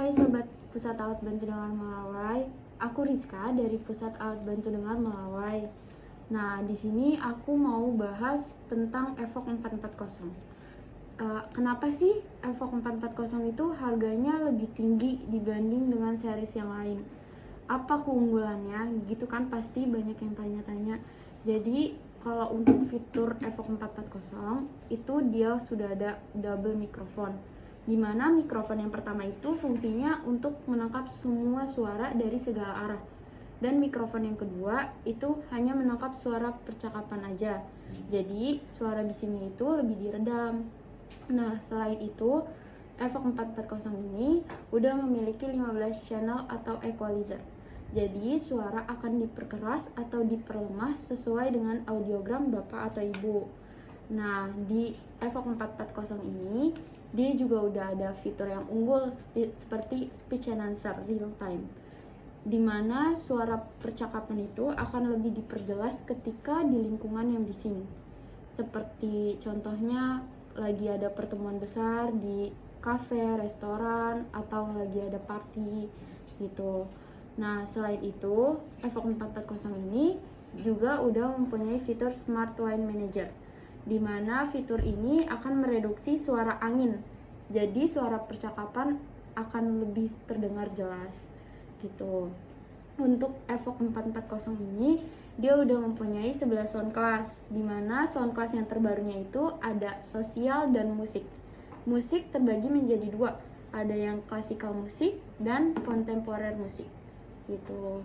Hai Sobat Pusat Alat Bantu Dengar Melawai, aku Rizka dari Pusat Alat Bantu Dengar Melawai. Nah, di sini aku mau bahas tentang Evoque 440. Kenapa sih Evoque 440 itu harganya lebih tinggi dibanding dengan series yang lain? Apa keunggulannya? Gitu kan pasti banyak yang tanya-tanya. Jadi, kalau untuk fitur Evoque 440 itu dia sudah ada double microphone, di mana mikrofon yang pertama itu fungsinya untuk menangkap semua suara dari segala arah, dan mikrofon yang kedua itu hanya menangkap suara percakapan aja, jadi suara bisingnya itu lebih diredam. Nah, selain itu Evoque 440 ini udah memiliki 15 channel atau equalizer, jadi suara akan diperkeras atau diperlemah sesuai dengan audiogram Bapak atau Ibu. Nah, di Evoque 440 ini dia juga udah ada fitur yang unggul seperti speech and answer real time, dimana suara percakapan itu akan lebih diperjelas ketika di lingkungan yang bising. Seperti contohnya lagi ada pertemuan besar di kafe, restoran, atau lagi ada party gitu. Nah, selain itu, Evoque 440 ini juga udah mempunyai fitur Smart Wine Manager, di mana fitur ini akan mereduksi suara angin. Jadi suara percakapan akan lebih terdengar jelas gitu. Untuk Evoque 440 ini dia udah mempunyai 11 sound class, di mana sound class yang terbarunya itu ada sosial dan musik. Musik terbagi menjadi dua, ada yang klasikal musik dan kontemporer musik gitu.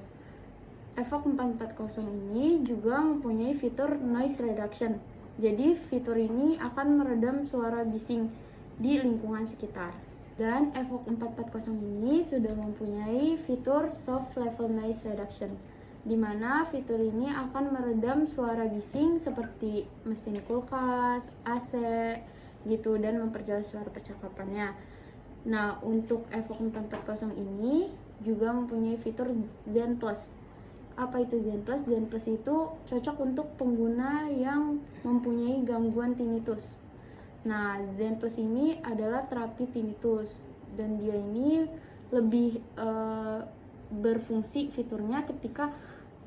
Evoque 440 ini juga mempunyai fitur noise reduction. Jadi fitur ini akan meredam suara bising di lingkungan sekitar. Dan Evoque 440 ini sudah mempunyai fitur soft level noise reduction, di mana fitur ini akan meredam suara bising seperti mesin kulkas, AC gitu, dan memperjelas suara percakapannya. Nah, untuk Evoque 440 ini juga mempunyai fitur Zen Plus. Apa itu Zen Plus? Zen Plus itu cocok untuk pengguna yang mempunyai gangguan tinnitus. Nah, Zen Plus ini adalah terapi tinnitus, dan dia ini lebih berfungsi fiturnya ketika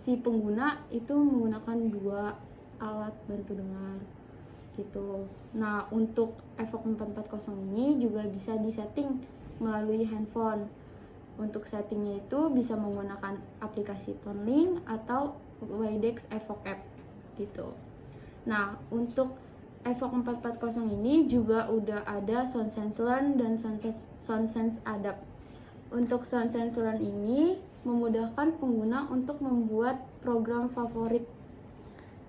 si pengguna itu menggunakan dua alat bantu dengar gitu. Nah, untuk Evoque 440 ini juga bisa disetting melalui handphone. Untuk settingnya itu bisa menggunakan aplikasi ToneLink atau Widex Evoque App gitu. Nah, untuk Evoque 440 ini juga udah ada SoundSense Learn dan SoundSense Adapt. Untuk SoundSense Learn ini memudahkan pengguna untuk membuat program favorit,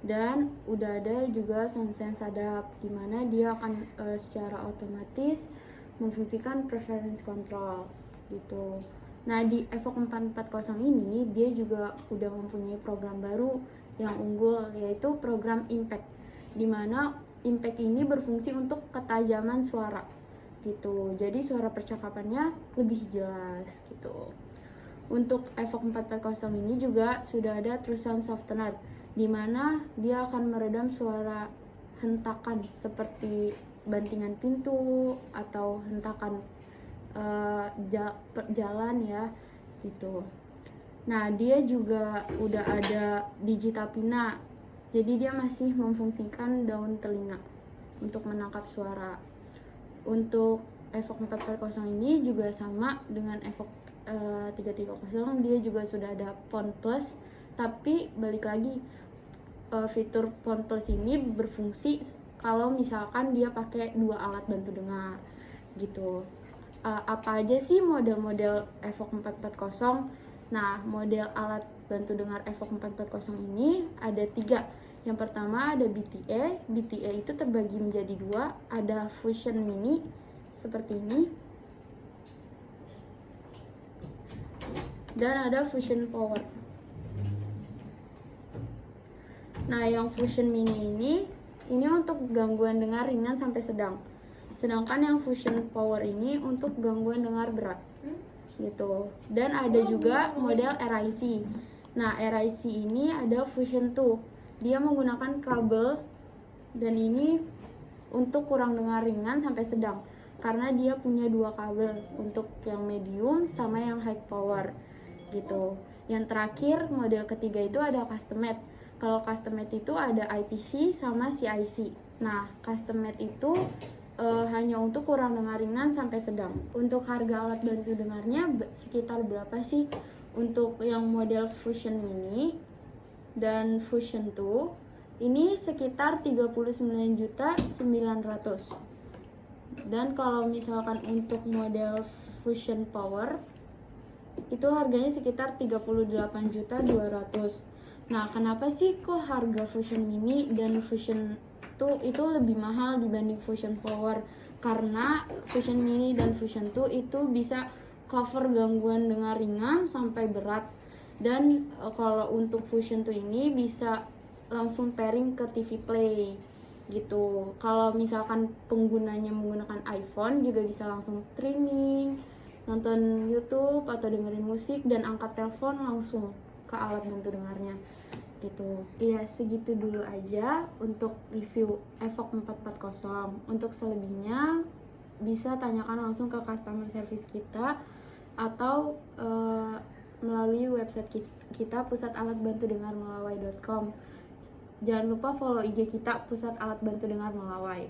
dan udah ada juga SoundSense Adapt, di mana dia akan secara otomatis memfungsikan preference control gitu. Nah, di Evoque 440 ini dia juga udah mempunyai program baru yang unggul, yaitu program Impact, di mana Impact ini berfungsi untuk ketajaman suara gitu. Jadi suara percakapannya lebih jelas gitu. Untuk Evoque 440 ini juga sudah ada True Sound Softener, di mana dia akan meredam suara hentakan seperti bantingan pintu atau hentakan jalan ya gitu. Nah, dia juga udah ada Digitapina, jadi dia masih memfungsikan daun telinga untuk menangkap suara. Untuk Evoque 440 ini juga sama dengan Evoque 330, dia juga sudah ada Phone Plus, tapi balik lagi fitur Phone Plus ini berfungsi kalau misalkan dia pakai dua alat bantu dengar gitu. Apa aja sih model-model Evoque 440? Nah, model alat bantu dengar Evoque 440 ini ada 3. Yang pertama ada BTA. BTA itu terbagi menjadi 2, ada Fusion Mini seperti ini, dan ada Fusion Power. Nah, yang Fusion Mini ini untuk gangguan dengar ringan sampai sedang. Sedangkan yang Fusion Power ini untuk gangguan dengar berat gitu. Dan ada juga model RIC. Nah, RIC ini ada Fusion 2. Dia menggunakan kabel, dan ini untuk kurang dengar ringan sampai sedang. karena dia punya dua kabel untuk yang medium sama yang high power gitu. Yang terakhir model ketiga itu ada custom made. Kalau custom made itu ada ITC sama CIC. Nah, custom made itu hanya untuk kurang dengar ringan sampai sedang. Untuk harga alat bantu dengarnya sekitar berapa sih? Untuk yang model Fusion Mini dan Fusion 2 ini sekitar 39.900.000. Dan kalau misalkan untuk model Fusion Power itu harganya sekitar 38.200.000. Nah, kenapa sih kok harga Fusion Mini dan Fusion 2 itu lebih mahal dibanding Fusion Power? Karena Fusion Mini dan Fusion 2 itu bisa cover gangguan dengar ringan sampai berat. Dan kalau untuk Fusion 2 ini bisa langsung pairing ke TV Play gitu. Kalau misalkan penggunanya menggunakan iPhone juga bisa langsung streaming, nonton YouTube atau dengerin musik dan angkat telepon langsung ke alat bantu dengarnya gitu. Iya, segitu dulu aja untuk review Evoque 440. Untuk selebihnya bisa tanyakan langsung ke customer service kita atau melalui website kita pusatalatbantudengarmelawai.com. Jangan lupa follow IG kita Pusat Alat Bantu Dengar Melawai.